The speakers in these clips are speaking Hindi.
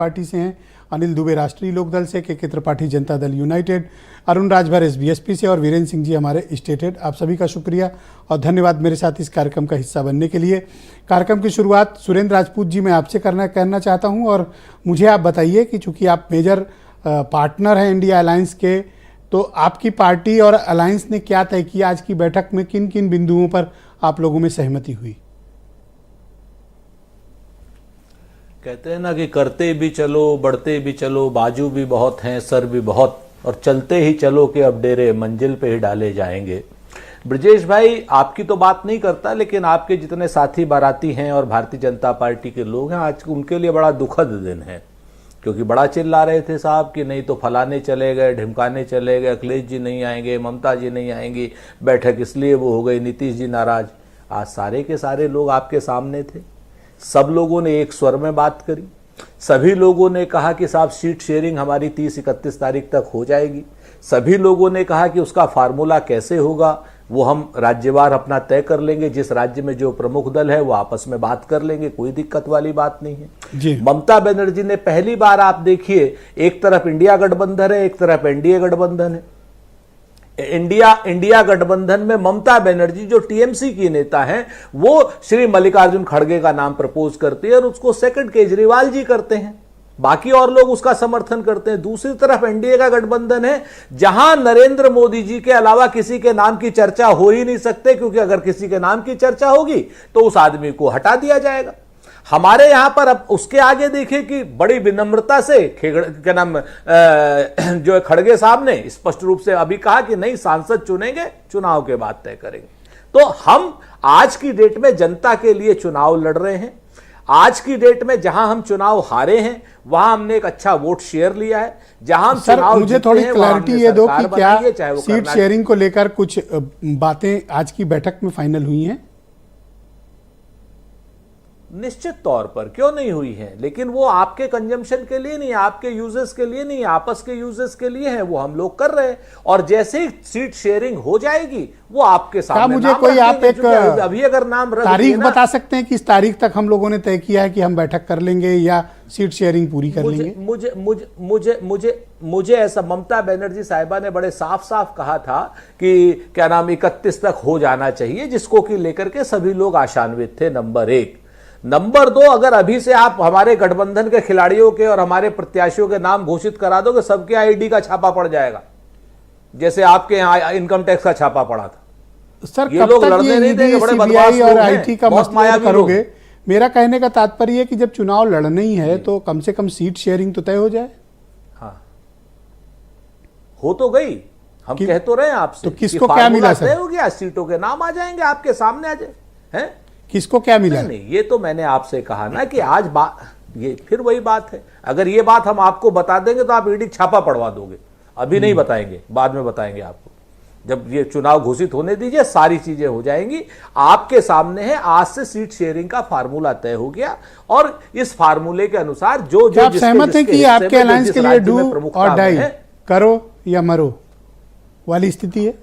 पार्टी से हैं, अनिल दुबे राष्ट्रीय लोकदल से, के त्रिपाठी जनता दल यूनाइटेड, अरुण राजभर एसबीएसपी से और वीरेंद्र सिंह जी हमारे स्टेट हेड। आप सभी का शुक्रिया और धन्यवाद मेरे साथ इस कार्यक्रम का हिस्सा बनने के लिए। कार्यक्रम की शुरुआत सुरेंद्र राजपूत जी मैं आपसे कहना चाहता हूं और मुझे आप बताइए कि चूंकि आप मेजर पार्टनर हैं इंडिया अलायंस के, तो आपकी पार्टी और अलायंस ने क्या तय किया? आज की बैठक में किन किन बिंदुओं पर आप लोगों में सहमति हुई? कहते हैं ना कि करते भी चलो, बढ़ते भी चलो, बाजू भी बहुत हैं, सर भी बहुत, और चलते ही चलो कि अब डेरे मंजिल पे ही डाले जाएंगे। ब्रजेश भाई, आपकी तो बात नहीं करता, लेकिन आपके जितने साथी बाराती हैं और भारतीय जनता पार्टी के लोग हैं, आज उनके लिए बड़ा दुखद दिन है, क्योंकि बड़ा चिल्ला रहे थे साहब कि नहीं तो फलाने चले गए, ढिमकाने चले गए, अखिलेश जी नहीं आएंगे, ममता जी नहीं आएंगी, बैठक इसलिए वो हो गई, नीतीश जी नाराज। आज सारे के सारे लोग आपके सामने थे, सब लोगों ने एक स्वर में बात करी, सभी लोगों ने कहा कि साहब सीट शेयरिंग हमारी 30-31 तारीख तक हो जाएगी। सभी लोगों ने कहा कि उसका फार्मूला कैसे होगा वो हम राज्यवार अपना तय कर लेंगे, जिस राज्य में जो प्रमुख दल है वो आपस में बात कर लेंगे, कोई दिक्कत वाली बात नहीं है। ममता बनर्जी ने पहली बार, आप देखिए, एक तरफ इंडिया गठबंधन है, एक तरफ एनडीए गठबंधन है। इंडिया गठबंधन में ममता बनर्जी जो टीएमसी की नेता हैं, वो श्री मल्लिकार्जुन खड़गे का नाम प्रपोज करती है और उसको सेकंड केजरीवाल जी करते हैं, बाकी और लोग उसका समर्थन करते हैं। दूसरी तरफ एनडीए का गठबंधन है, जहां नरेंद्र मोदी जी के अलावा किसी के नाम की चर्चा हो ही नहीं सकते, क्योंकि अगर किसी के नाम की चर्चा होगी तो उस आदमी को हटा दिया जाएगा। हमारे यहां पर अब उसके आगे देखिए कि बड़ी विनम्रता से क्या नाम जो खड़गे साहब ने स्पष्ट रूप से अभी कहा कि नहीं, सांसद चुनेंगे, चुनाव के बाद तय करेंगे। तो हम आज की डेट में जनता के लिए चुनाव लड़ रहे हैं। आज की डेट में जहां हम चुनाव हारे हैं वहां हमने एक अच्छा वोट शेयर लिया है। जहां हम चुनाव मुझे थोड़ी क्लैरिटी ये दो कि क्या सीट शेयरिंग को लेकर कुछ बातें आज की बैठक में फाइनल हुई हैं? निश्चित तौर पर क्यों नहीं हुई है, लेकिन वो आपके कंजम्पशन के लिए नहीं, आपके यूजर्स के लिए नहीं, आपस के यूजर्स के लिए है, वो हम लोग कर रहे हैं। और जैसे ही सीट शेयरिंग हो जाएगी वो आपके सामने। मुझे कोई आप एक अभी अगर नाम तारीख बता सकते हैं कि इस तारीख तक हम लोगों ने तय किया है कि हम बैठक कर लेंगे या सीट शेयरिंग पूरी कर लेंगे? मुझे ऐसा, ममता बनर्जी साहिबा ने बड़े साफ साफ कहा था कि क्या नाम 31 तक हो जाना चाहिए, जिसको कि लेकर के सभी लोग आशान्वित थे। नंबर 1। नंबर 2, अगर अभी से आप हमारे गठबंधन के खिलाड़ियों के और हमारे प्रत्याशियों के नाम घोषित करा दोगे, सबके आईडी का छापा पड़ जाएगा, जैसे आपके यहाँ इनकम टैक्स का छापा पड़ा था। सर, ये लोग लड़ने नहीं देंगे, बड़े बदमाश लोग हैं, और आईटी का मसला करोगे। मेरा कहने का तात्पर्य है कि जब चुनाव लड़ना ही है तो कम से कम सीट शेयरिंग तो तय हो जाए। हाँ, हो तो गई, हम कह तो रहे हैं आपसे। तो किसको क्या मिला सर? तय हो गया, सीटों के नाम आ जाएंगे आपके सामने, आ जाए हैं। किसको क्या मिला? नहीं, ये तो मैंने आपसे कहा ना कि आज बात, ये फिर वही बात है। अगर ये बात हम आपको बता देंगे तो आप ईडी छापा पड़वा दोगे। अभी नहीं बताएंगे, बाद में बताएंगे आपको। जब ये चुनाव घोषित होने दीजिए, सारी चीजें हो जाएंगी। आपके सामने है, आज से सीट शेयरिंग का फार्मूला तय हो गया और इस फार्मूले के अनुसार जो आप सहमत हैं कि आपके अलायंस के लिए डू और डाई, करो या मरो वाली स्थिति है?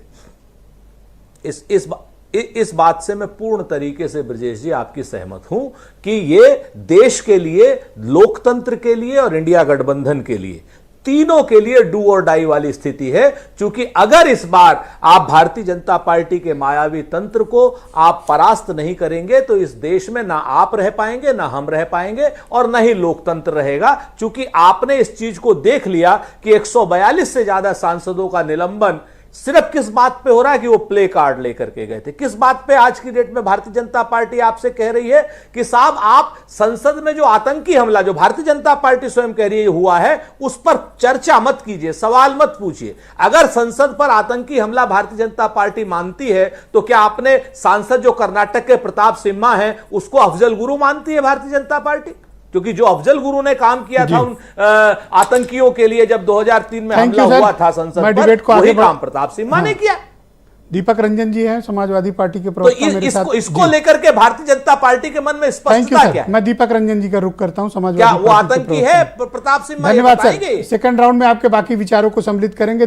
इस बात से मैं पूर्ण तरीके से ब्रजेश जी आपकी सहमत हूं कि ये देश के लिए, लोकतंत्र के लिए और इंडिया गठबंधन के लिए, तीनों के लिए डू और डाई वाली स्थिति है। क्योंकि अगर इस बार आप भारतीय जनता पार्टी के मायावी तंत्र को आप परास्त नहीं करेंगे तो इस देश में ना आप रह पाएंगे, ना हम रह पाएंगे और ना ही लोकतंत्र रहेगा। क्योंकि आपने इस चीज को देख लिया कि 142 से ज्यादा सांसदों का निलंबन सिर्फ किस बात पे हो रहा है कि वो प्ले कार्ड लेकर के गए थे। किस बात पे आज की डेट में भारतीय जनता पार्टी आपसे कह रही है कि साहब आप संसद में जो आतंकी हमला, जो भारतीय जनता पार्टी स्वयं कह रही है हुआ है, उस पर चर्चा मत कीजिए, सवाल मत पूछिए। अगर संसद पर आतंकी हमला भारतीय जनता पार्टी मानती है तो क्या आपने सांसद जो कर्नाटक के प्रताप सिम्हा है उसको अफजल गुरु मानती है भारतीय जनता पार्टी? क्योंकि जो अफजल गुरु ने काम किया था उन आतंकियों के लिए जब 2003 में हमला हुआ था संसद पर, वही काम प्रताप सिम्हा ने किया। दीपक रंजन जी हैं समाजवादी पार्टी के प्रवक्ता, मेरे साथ। इसको लेकर के भारतीय जनता पार्टी के मन में स्पष्टता क्या है? मैं दीपक रंजन जी का रुख करता हूं, समाजवादी क्या वो आतंकी है प्रताप सिम्हा? धन्यवाद सर। सेकंड राउंड में आपके बाकी विचारों को सम्मिलित करेंगे।